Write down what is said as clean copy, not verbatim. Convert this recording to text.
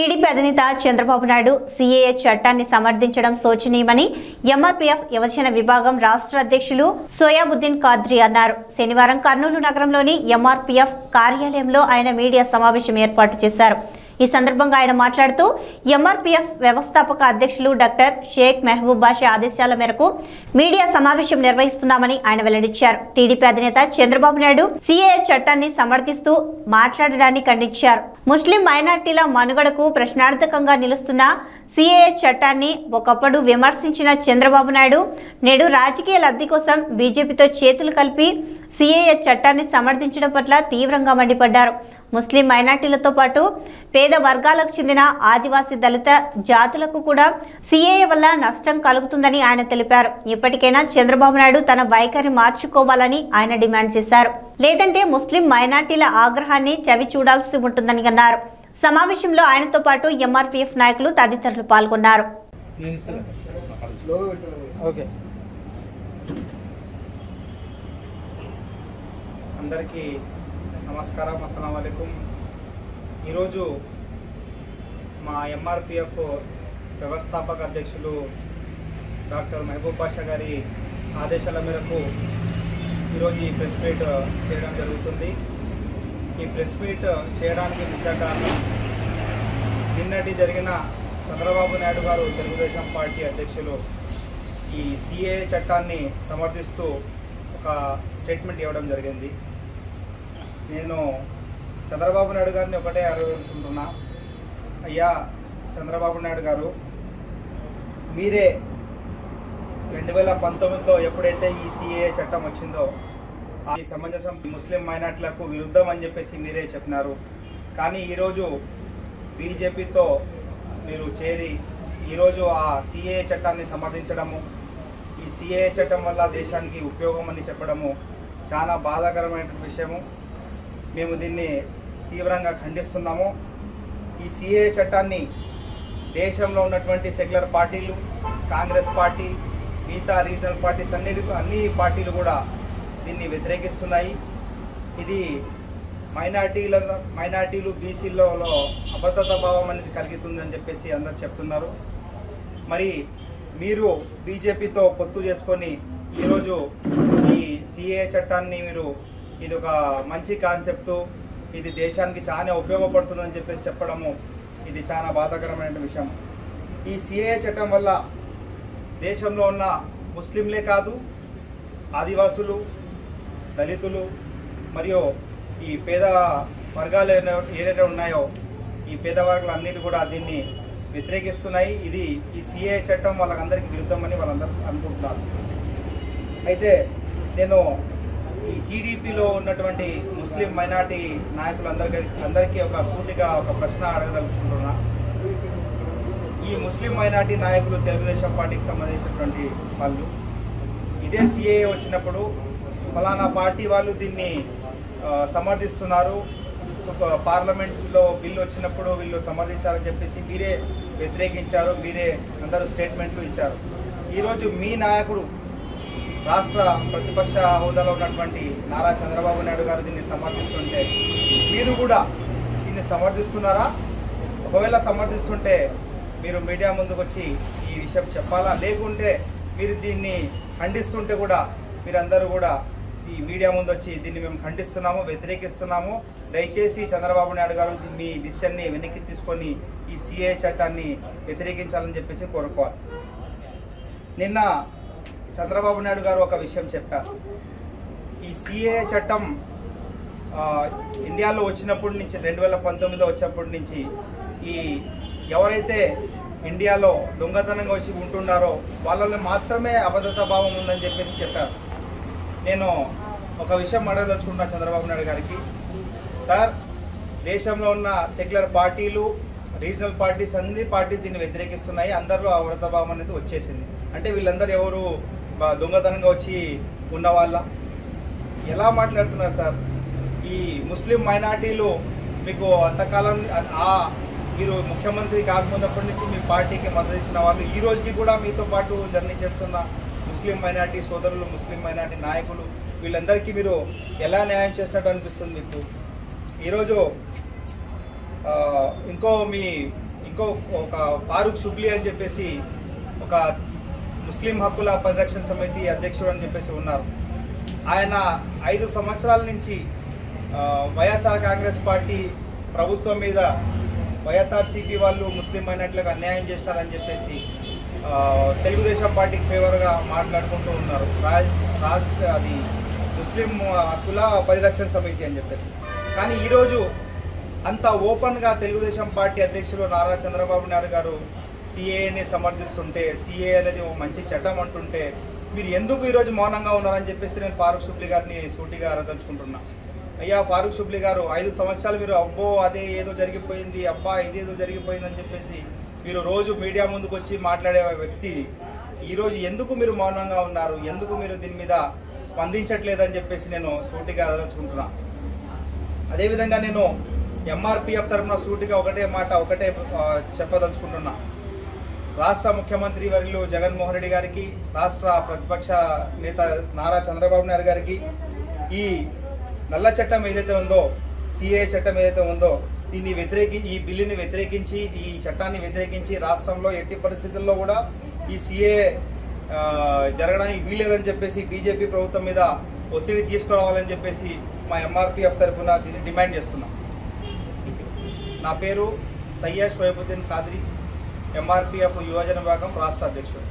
TDP అధినేత Chandrababu Naidu CAA చట్టాన్ని సమర్థించడం శోచనీయమని MRPF యువజన విభాగం రాష్ట్ర అధ్యక్షులు సోయాబుద్దీన్ ఖాద్రీ అన్నారు. శనివారం కర్నూలు నగరంలోని ఎంఆర్పీఎఫ్ కార్యాలయంలో ఆయన మీడియా సమావేశం ఏర్పాటు చేశారు. ఈ సందర్భంగా ఆయన మాట్లాడుతూ ఎంఆర్పీఎఫ్ వ్యవస్థాపక అధ్యక్షులు డాక్టర్ షేక్ మెహబూబ్ బాషా ఆదేశాల మేరకు మీడియా సమావేశం నిర్వహిస్తున్నామని ఆయన వెల్లడించారు. టీడీపీ అధినేత చంద్రబాబు నాయుడు సీఏఏ చట్టాన్ని సమర్థిస్తూ మాట్లాడడాన్ని ఖండించారు. ముస్లిం మైనార్టీల మనుగడకు ప్రశ్నార్థకంగా నిలుస్తున్న సీఏఏ చట్టాన్ని ఒకప్పుడు విమర్శించిన చంద్రబాబు నాయుడు నేడు రాజకీయ లబ్ధి కోసం బీజేపీతో చేతులు కలిపి సీఏఏ చట్టాన్ని సమర్థించడం పట్ల తీవ్రంగా మండిపడ్డారు. ముస్లిం మైనార్టీలతో పాటు పేద వర్గాలకు చెందిన ఆదివాసీ దళిత జాతులకు కూడా సీఏఏ వల్ల నష్టం కలుగుతుందని ఆయన తెలిపారు. ఇప్పటికైనా చంద్రబాబు నాయుడు తన వైఖరి మార్చుకోవాలని ఆయన డిమాండ్ చేశారు. లేదంటే ముస్లిం మైనార్టీల ఆగ్రహాన్ని చవి చూడాల్సి ఉంటుందని అన్నారు. సమావేశంలో ఆయనతో పాటు ఎంఆర్పీఎఫ్ నాయకులు తదితరులు పాల్గొన్నారు. అందరికీ నమస్కారం, అస్సలాము అలైకుం. ఈరోజు మా ఎంఆర్పీఎఫ్ వ్యవస్థాపక అధ్యక్షులు డాక్టర్ మెహబూబ్ బాషా గారి ఆదేశాల మేరకు ఈరోజు ఈ ప్రెస్ మీట్ చేయడం జరుగుతుంది. ఈ ప్రెస్ మీట్ చేయడానికి ముఖ్య కారణం నిన్నటి జరిగిన చంద్రబాబు నాయుడు గారు తెలుగుదేశం పార్టీ అధ్యక్షులు ఈ సీఏఏ చట్టాన్ని సమర్థిస్తూ ఒక స్టేట్మెంట్ ఇవ్వడం జరిగింది. నేను చంద్రబాబు నాయుడు గారిని ఒకటే అడగదలుచుకుంటున్నా. అయ్యా చంద్రబాబు నాయుడు గారు, మీరే 2019లో ఎప్పుడైతే ఈ సీఏఏ చట్టం వచ్చిందో ఈ సమంజసం ముస్లిం మైనార్టీలకు విరుద్ధం అని చెప్పేసి మీరే చెప్పినారు. కానీ ఈరోజు బీజేపీతో మీరు చేరి ఈరోజు ఆ సీఏఏ చట్టాన్ని సమర్థించడము, ఈ సీఏఏ చట్టం వల్ల దేశానికి ఉపయోగం అని చెప్పడము చాలా బాధాకరమైన విషయము. మేము దీన్ని తీవ్రంగా ఖండిస్తున్నాము. ఈ సీఏఏ చట్టాన్ని దేశంలో ఉన్నటువంటి సెక్యులర్ పార్టీలు, కాంగ్రెస్ పార్టీ, మిగతా రీజనల్ పార్టీస్ అన్ని పార్టీలు కూడా దీన్ని వ్యతిరేకిస్తున్నాయి. ఇది మైనార్టీలు బీసీలలో అభద్రతా భావం అనేది కలుగుతుందని చెప్పేసి అందరు చెప్తున్నారు. మరి మీరు బీజేపీతో పొత్తు చేసుకొని ఈరోజు ఈ సీఏఏ చట్టాన్ని ఇది ఒక మంచి కాన్సెప్టు, ఇది దేశానికి చాలా ఉపయోగపడుతుందని చెప్పేసి చెప్పడము ఇది చాలా బాధాకరమైన విషయం. ఈ సీఏఏ చట్టం వల్ల దేశంలో ఉన్న ముస్లింలే కాదు, ఆదివాసులు, దళితులు మరియు ఈ పేద వర్గాలు ఏదైతే ఉన్నాయో ఈ పేద వర్గాలన్నిటి కూడా దీన్ని వ్యతిరేకిస్తున్నాయి. ఇది ఈ సీఏఏ చట్టం వాళ్ళందరికీ విరుద్ధమని వాళ్ళందరూ అనుకుంటున్నారు. అయితే నేను ఈ టీడీపీలో ఉన్నటువంటి ముస్లిం మైనార్టీ నాయకులందరికీ ఒక సూటిగా ఒక ప్రశ్న అడగదలుచుకుంటున్నా. ఈ ముస్లిం మైనార్టీ నాయకులు తెలుగుదేశం పార్టీకి సంబంధించినటువంటి వాళ్ళు ఇదే సీఏఏ వచ్చినప్పుడు ఫలానా పార్టీ వాళ్ళు దీన్ని సమర్థిస్తున్నారు, పార్లమెంట్లో బిల్లు వచ్చినప్పుడు వీళ్ళు సమర్థించారని చెప్పేసి మీరే వ్యతిరేకించారు, మీరే అందరూ స్టేట్మెంట్లు ఇచ్చారు. ఈరోజు మీ నాయకుడు రాష్ట్ర ప్రతిపక్ష హోదాలో ఉన్నటువంటి నారా చంద్రబాబు నాయుడు గారు దీన్ని సమర్థిస్తుంటే మీరు కూడా దీన్ని సమర్థిస్తున్నారా? ఒకవేళ సమర్థిస్తుంటే మీరు మీడియా ముందుకు వచ్చి ఈ విషయం చెప్పాలా? లేకుంటే మీరు దీన్ని ఖండిస్తుంటే కూడా మీరందరూ కూడా ఈ మీడియా ముందు వచ్చి దీన్ని మేము ఖండిస్తున్నాము, వ్యతిరేకిస్తున్నాము, దయచేసి చంద్రబాబు నాయుడు గారు మీ డిసిషన్ని వెనక్కి తీసుకొని ఈ సీఏఏ చట్టాన్ని వ్యతిరేకించాలని చెప్పేసి కోరుకోవాలి. నిన్న చంద్రబాబు నాయుడు గారు ఒక విషయం చెప్పారు. ఈ సీఏఏ చట్టం ఇండియాలో వచ్చినప్పటి నుంచి 2019లో వచ్చినప్పటి నుంచి ఈ ఎవరైతే ఇండియాలో దొంగతనంగా వచ్చి ఉంటున్నారో వాళ్ళని మాత్రమే అభద్రతా భావం ఉందని చెప్పేసి చెప్పారు. నేను ఒక విషయం అడగదలుచుకుంటున్నా చంద్రబాబు నాయుడు గారికి. సార్, దేశంలో ఉన్న సెక్యులర్ పార్టీలు, రీజనల్ పార్టీస్ అన్ని పార్టీస్ దీన్ని వ్యతిరేకిస్తున్నాయి, అందరిలో అభద్రతా భావం అనేది వచ్చేసింది. అంటే వీళ్ళందరూ ఎవరు దొంగతనంగా వచ్చి ఉన్న వాళ్ళ? ఎలా మాట్లాడుతున్నారు సార్? ఈ ముస్లిం మైనార్టీలు మీకు అంతకాలం మీరు ముఖ్యమంత్రి కాకముందప్పటి నుంచి మీ పార్టీకి మద్దతు ఇచ్చిన వాళ్ళు ఈ రోజుకి కూడా మీతో పాటు జర్నీ చేస్తున్న ముస్లిం మైనార్టీ సోదరులు, ముస్లిం మైనార్టీ నాయకులు, వీళ్ళందరికీ మీరు ఎలా న్యాయం చేసినట్టు అనిపిస్తుంది మీకు? ఈరోజు ఇంకో మీ ఒక ఫారూక్ షుబ్లీ అని చెప్పేసి ఒక ముస్లిం హక్కుల పరిరక్షణ సమితి అధ్యక్షుడు అని చెప్పేసి ఉన్నారు. ఆయన 5 సంవత్సరాల నుంచి వైఎస్ఆర్ కాంగ్రెస్ పార్టీ ప్రభుత్వం మీద వైఎస్ఆర్సీపీ వాళ్ళు ముస్లిం మైనార్టీలకు అన్యాయం చేస్తారని చెప్పేసి తెలుగుదేశం పార్టీకి ఫేవర్గా మాట్లాడుకుంటూ ఉన్నారు. అది ముస్లిం హక్కుల పరిరక్షణ సమితి అని చెప్పేసి. కానీ ఈరోజు అంత ఓపెన్గా తెలుగుదేశం పార్టీ అధ్యక్షులు నారా చంద్రబాబు నాయుడు గారు సిఏని సమర్థిస్తుంటే, సిఏ అనేది ఒక మంచి చట్టం అంటుంటే మీరు ఎందుకు ఈరోజు మౌనంగా ఉన్నారని చెప్పేసి నేను ఫారూక్ షుబ్లీ గారిని సూటిగా అడగదలుచుకుంటున్నా. అయ్యా ఫారూక్ షుబ్లీ గారు, 5 సంవత్సరాలు మీరు అబ్బో అదే ఏదో జరిగిపోయింది, అబ్బా ఇదేదో జరిగిపోయిందని చెప్పేసి మీరు రోజు మీడియా ముందుకు వచ్చి మాట్లాడే వ్యక్తి ఈరోజు ఎందుకు మీరు మౌనంగా ఉన్నారు, ఎందుకు మీరు దీని మీద స్పందించట్లేదని చెప్పేసి నేను సూటిగా అడగదలుచుకుంటున్నా. అదేవిధంగా నేను ఎంఆర్పిఎఫ్ తరఫున సూటిగా ఒకటే చెప్పదలుచుకుంటున్నా. రాష్ట్ర ముఖ్యమంత్రి వర్యులు జగన్మోహన్ రెడ్డి గారికి, రాష్ట్ర ప్రతిపక్ష నేత నారా చంద్రబాబు నాయుడు గారికి ఈ నల్ల చట్టం ఏదైతే ఉందో, సిఏ చట్టం ఏదైతే ఉందో దీన్ని ఈ బిల్లుని వ్యతిరేకించి, ఈ చట్టాన్ని వ్యతిరేకించి రాష్ట్రంలో ఎట్టి పరిస్థితుల్లో కూడా ఈ సిఏ జరగడానికి వీలేదని చెప్పేసి బీజేపీ ప్రభుత్వం మీద ఒత్తిడి తీసుకురావాలని చెప్పేసి మా ఎంఆర్పిఎఫ్ తరఫున దీన్ని డిమాండ్ చేస్తున్నాం. నా పేరు సయ్యద్ షోయబుద్దీన్ ఖాద్రీ, ఎంఆర్పిఎఫ్ యువజన విభాగం రాష్ట్ర అధ్యక్షుడు.